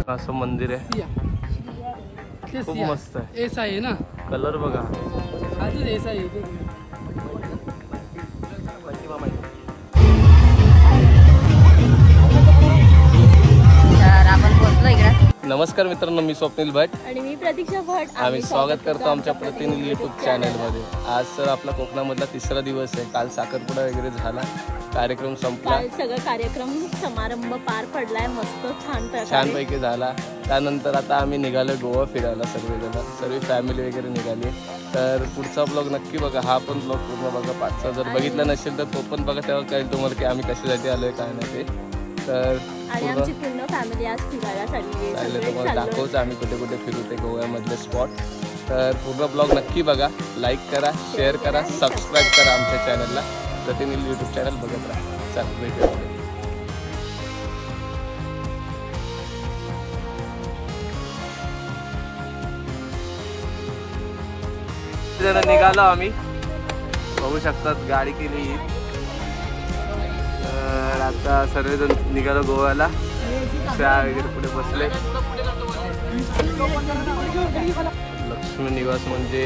असं मंदिर आहे, खूप मस्त आहे. ऐसा आहे ना कलर बघा. ऐसा आहे. नमस्कार मित्रांनो, मी स्वप्नील भट आणि मी प्रतीक्षा भट. आम्ही स्वागत करतो आमच्या प्रतिनिधी यूट्यूब चॅनलमध्ये. आज तर आपला कोकणामधला तिसरा दिवस आहे. काल साखरपुडा वगैरे झाला, कार्यक्रम संपला, काल सगळं कार्यक्रम समारंभ पार पडलाय, मस्त छानपैकी झाला. त्यानंतर आता आम्ही निघालो गोवा फिरायला, सर्व फॅमिली वगैरे निघाली. तर पुढचा ब्लॉग नक्की बघा, हा पण ब्लॉग पूर्ण बघा. 5चा जर बघितला नसेल तर तो पण बघा, तेव्हा कळेल तुम्हाला की आम्ही कशासाठी आलोय काय नाही ते. तर आणि आमची पूर्ण फॅमिली आज फिरायला चालली आहे. तुम्हाला दाखवतो आम्ही कुठे कुठे फिरू ते गोव्यामधले स्पॉट. तर पूर्ण ब्लॉग नक्की बघा, लाईक करा, शेअर करा, सबस्क्राईब करा आमच्या चॅनलला. प्रतिनिधी यूट्यूब चॅनल बघत राहा. चल भेटूया. निघालो आम्ही, बघू शकतात गाडी केली. तर आता सर्वजण निघालो गोव्याला. चहा वगैरे पुढे बसले. लक्ष्मी निवास म्हणजे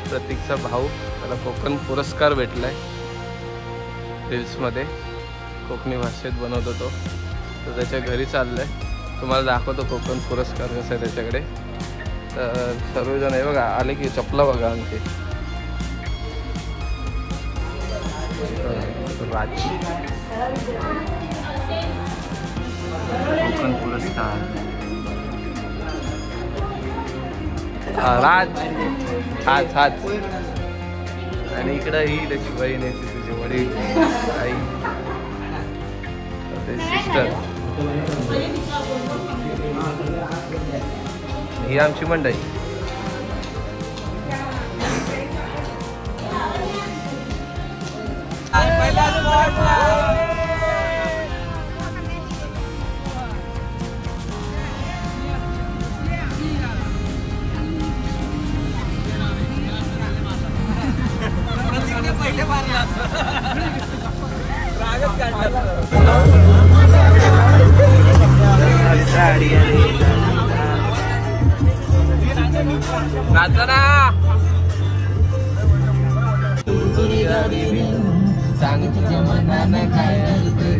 प्रतीकचा भाऊ, त्याला कोकण पुरस्कार भेटलाय. रील्समध्ये कोकणी भाषेत बनवतो तो. तर त्याच्या घरी चाललंय, तुम्हाला दाखवतो कोकण पुरस्कार कसा आहे त्याच्याकडे. तर सर्वजण हे बघा आले की चपला बघा आमचे. राज कोकण पुरस्कार, राज हाच. आणि इकडं ही त्याची बहीण आहे, तुझे वडील, आई, सिस्टर. ही आमची मंडळी. सांग तुझ्या मनानं काय करतोय,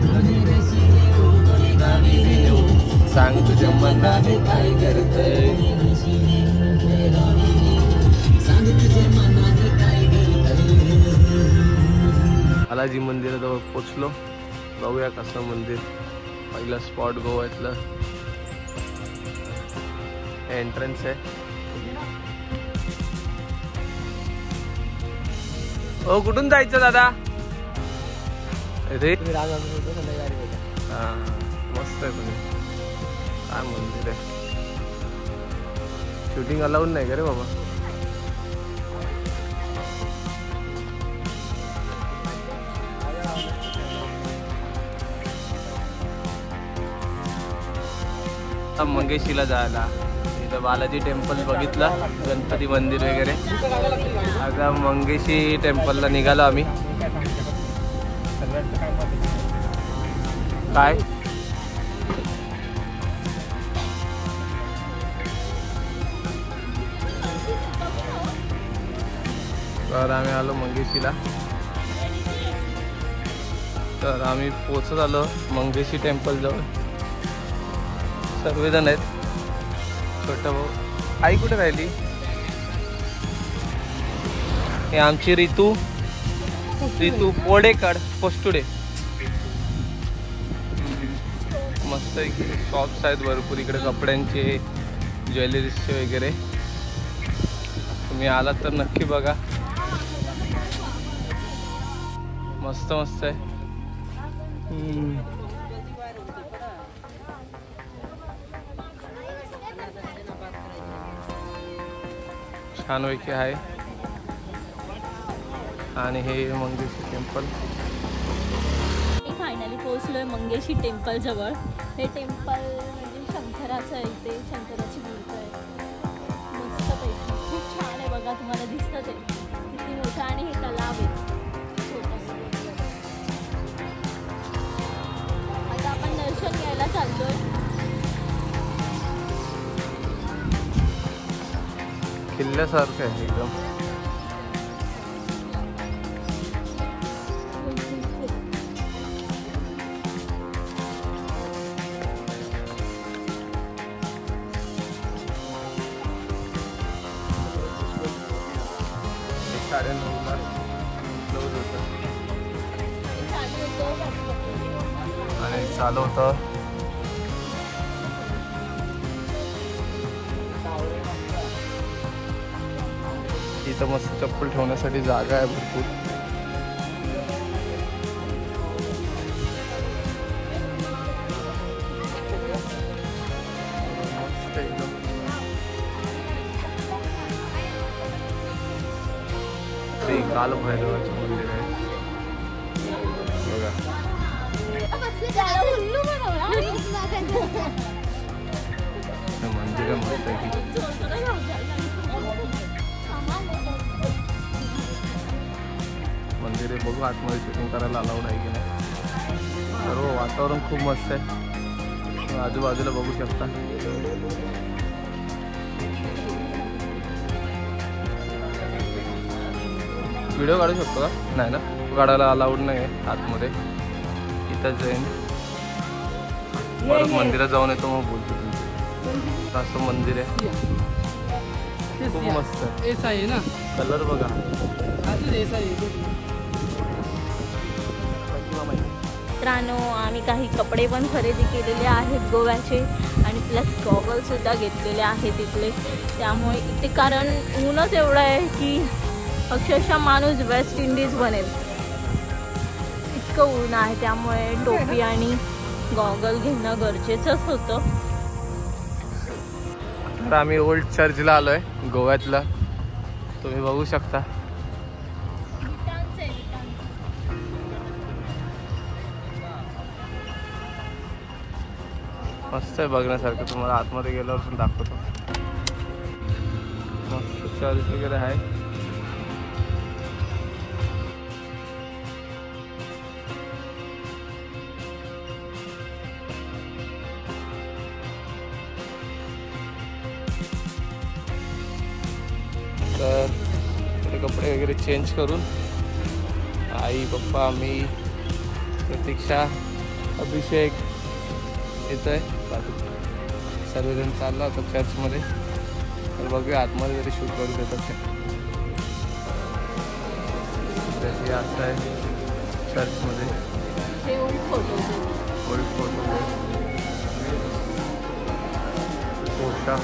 सांग तुझ्या मनाने काय करतोय. बालाजी मंदिराजवळ पोचलो. बघूया कसं मंदिर. पहिला स्पॉट गोव्यातलं एंट्रन्स आहे. ओ कुठून जायचं दादा? रे हा मस्त आहे. पण काय मंदिर आहे. शूटिंग अलाउड नाही का रे बाबा? मंगेशीला जायला. इथं बालाजी टेम्पल बघितलं, गणपती मंदिर वगैरे. आता मंगेशी टेम्पलला निघालो आम्ही. काय तर आम्ही आलो मंगेशीला. तर आम्ही पोचत आलो मंगेशी टेम्पल जवळ. सर्वजण आहेत. छोटा भाऊ, आई कुठे राहिली? हे आमची रितू पोडेकड पोस्टुडे. मस्त शॉप्स आहेत भरपूर इकडे, कपड्यांचे, ज्वेलरीजचे वगैरे. तुम्ही आलात तर नक्की बघा, मस्त मस्त आहे. छानपैकी आहे. आणि हे मंगेशी टेम्पल. फायनली पोहोचलोय मंगेशी टेम्पल जवळ. हे टेम्पल म्हणजे शंकराचं आहे. इथे शंकराची मूर्ती आहे मस्तपैकी, खूप छान आहे. बघा तुम्हाला दिसतं ते किती मोठं. आणि हे तलाव आहे छोटंसं. आता आपण दर्शन घ्यायला चाललोय. किल्ल्यासारखं आहे एकदम. आणि चालू होतं इथं मस्त चप्पल ठेवण्यासाठी जागा आहे भरपूर. मस्त एकदम. श्री कालभैरवाचं मंदिर आहे बघा. मंदिर मस्त आहे की मंदिर आहे. बघू आतमध्ये शूटिंग करायला अलाउड आहे की नाही. सर्व वातावरण खूप मस्त आहे. तुम्ही आजूबाजूला बघू शकता. व्हिडिओ काढू शकतो का? नाही ना, काढायला अलाउड नाही आहे आतमध्ये. इथं जाईन परत मंदिरात जाऊन येतो मग बोलतो तुमचं. असं मंदिर आहे खूप मस्त आहे. ऐसा आहे ना कलर बघा. ऐसा आहे. मित्रांनो आम्ही काही कपडे पण खरेदी केलेले आहेत गोव्याचे आणि प्लस गॉगल सुद्धा घेतलेले आहेत इथले. त्यामुळे इथे कारण ऊनच एवढं आहे की अक्षरशः माणूस वेस्ट इंडिज बनेल इतकं ऊन आहे. त्यामुळे टोपी आणि गॉगल घेणं गरजेचंच होतं. तर आम्ही ओल्ड चर्चला आलोय गोव्यातला. तुम्ही बघू शकता. मस्त आहे बघण्यासारखं. तुम्हाला आतमध्ये गेल्यावर पण दाखवतो. मस्त चर्च वगैरे आहे. तर कपडे वगैरे चेंज करून आई पप्पा मी प्रतीक्षा अभिषेक येत आहे. सर्वजण चालला होता चर्चमध्ये. तर बघूया आतमध्ये जरी शूट करू देतात ते. असं आहे चर्चमध्ये ओल्ड फोटो पोशा.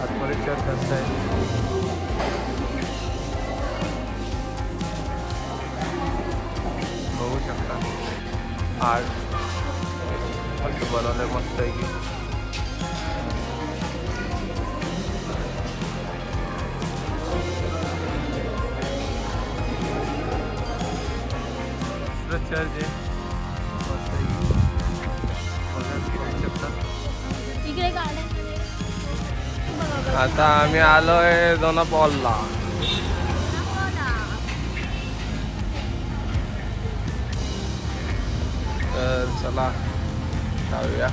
आतमध्ये चर्च असं आहे. बघू शकता आर्ट मस्त बनवलंय. मस्त आहे की चर्च आहे. मस्त आहे की बघू शकता. आता आम्ही आलोय दोनापॉलला. तर चला जाऊया.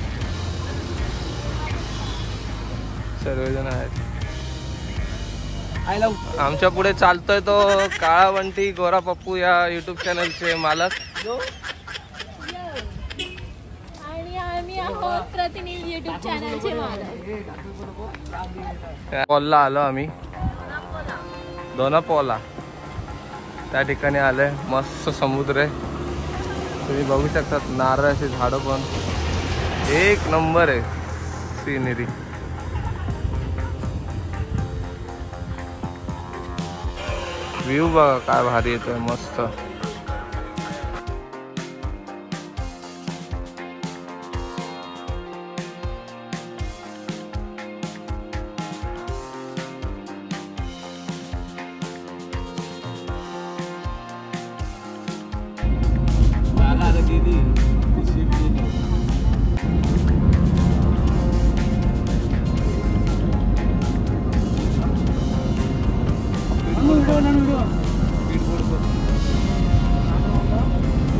सर्वजण आहेत. आमच्या पुढे चालतोय तो काळा बंटी गोरा पप्पू या युट्यूब चॅनलचे मालक. आणि आम्ही आहोत प्रतिनिधी युट्यूब चॅनलचे मालक. पॉलला आलो आम्ही. दोनापॉलला त्या ठिकाणी आलोय. मस्त समुद्र आहे. तुम्ही बघू शकता नारळाची झाडं पण एक नंबर आहे. सिनरी व्ह्यू बघा काय भारी येतोय. मस्त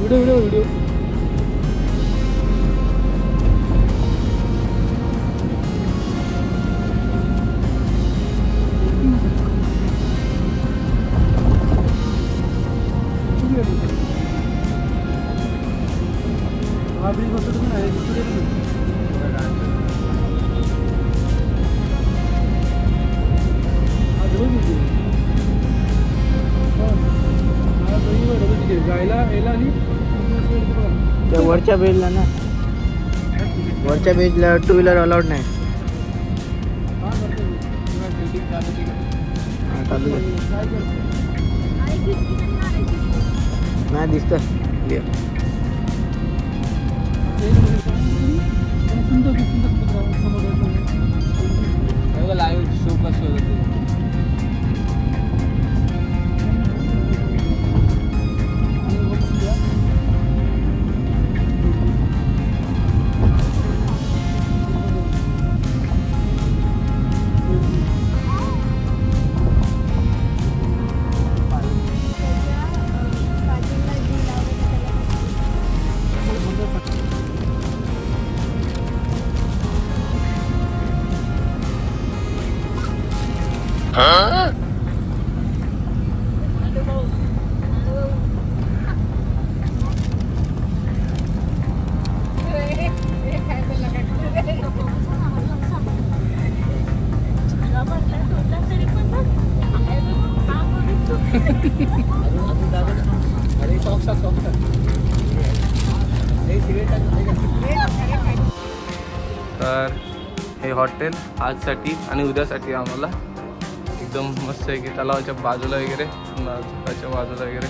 व्हिडिओ हा ब्रिज बसतो पण आहे जायला यायला आणि त्या वरच्या बेजला ना, वरच्या बेजला टू व्हीलर अलाउड नाही. हा, चालू आहे. नाही दिसतं लाईव्ह शो कसं होतं तर हे हॉटेल आजसाठी आणि उद्यासाठी आम्हाला एकदम मस्त आहे की तलावाच्या बाजूला वगैरे झोपाच्या बाजूला वगैरे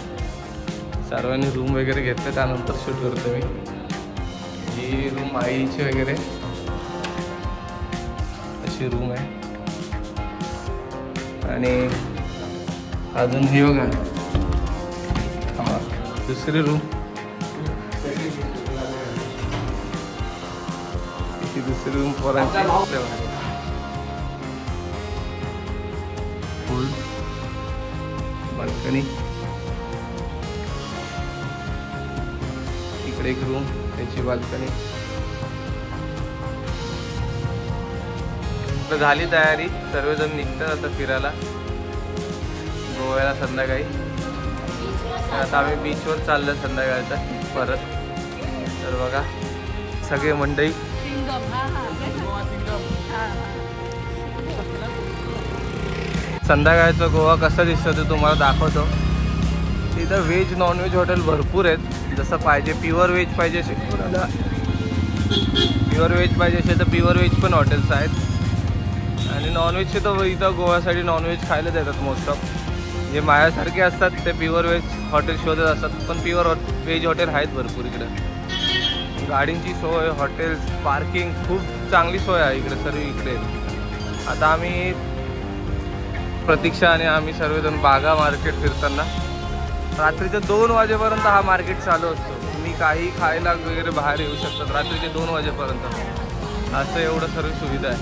सर्वांनी रूम वगैरे घेतले, त्यानंतर शूट करतो मी. ही रूम आईची वगैरे अशी रूम आहे. आणि अजून ही बघा दुसरी रूम, ही दुसरी रूम पोरांची. फुल बाल्कनी, इकडे एक रूम, त्याची बाल्कनी. तर झाली तयारी, सर्वजण निघतात आता फिरायला गोव्याला संध्याकाळी. आता आम्ही बीचवर चाललो संध्याकाळचा परत. तर बघा सगळे मंडळी. संध्याकाळचा गोवा कसा दिसतो ते तुम्हाला दाखवतो. इथं व्हेज नॉनव्हेज हॉटेल भरपूर आहेत, जसं पाहिजे. प्युअर व्हेज पाहिजे असेल कोणाला, प्युअर व्हेज पाहिजे असेल तर प्युअर व्हेज पण हॉटेल्स आहेत. आणि नॉनव्हेजचे तर इथं गोव्यासाठी नॉनव्हेज खायला देतात मोस्ट ऑफ. जे माझ्यासारखे असतात ते प्युअर व्हेज हॉटेल शोधत असतात, पण प्युअर व्हेज हॉटेल आहेत भरपूर इकडे. गाडींची सोय, हॉटेल्स, पार्किंग खूप चांगली सोय आहे इकडे सर्व इकडे. आता आम्ही प्रतीक्षा आणि आम्ही सर्वजण बागा मार्केट फिरताना. रात्रीचे 2 वाजेपर्यंत हा मार्केट चालू असतो. तुम्ही काही खायला वगैरे बाहेर येऊ शकतात रात्रीचे 2 वाजेपर्यंत. असं एवढं सर्व सुविधा आहे.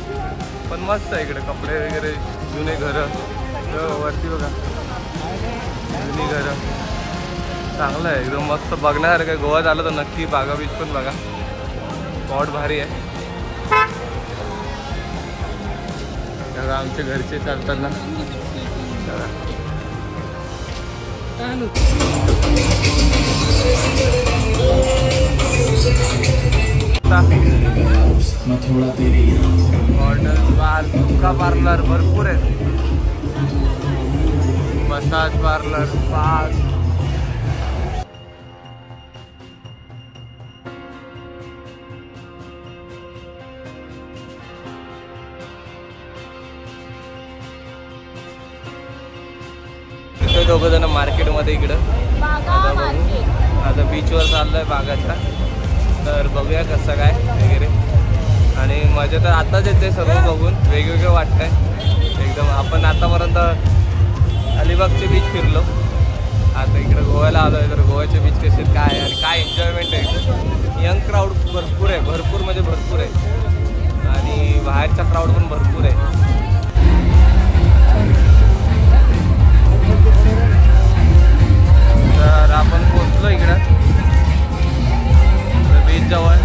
पण मस्त आहे इकडे, कपडे वगैरे, जुने घरं वरती बघा, जुनी घरं. चांगलं आहे एकदम, मस्त बघण्यासारखं आहे. गोव्यात आलं तर नक्की बागा बीच पण बघा, स्पॉट भारी आहे. बघा आमचे घरचे चालताना. हॉटेल, बार, हुक्का पार्लर भरपूर आहे. Massage parlour, spa. दोघं जण मार्केटमध्ये इकडं. आता बीचवर चाललोय बागाच्या. तर बघूया कसं काय वगैरे. आणि मजा तर आताच येते सर्व बघून, वेगवेगळं वाटतंय एकदम. आपण आतापर्यंत अलिबागचे बीच फिरलो, आता इकडे गोव्याला आलो आहे. तर गोव्याचे बीच कसे काय आहे आणि काय एन्जॉयमेंट आहे. यंग क्राऊड भरपूर आहे, भरपूर म्हणजे भरपूर आहे. आणि बाहेरचा क्राऊड पण भरपूर आहे. तर आपण पोचलो इकडं बीच जवळ.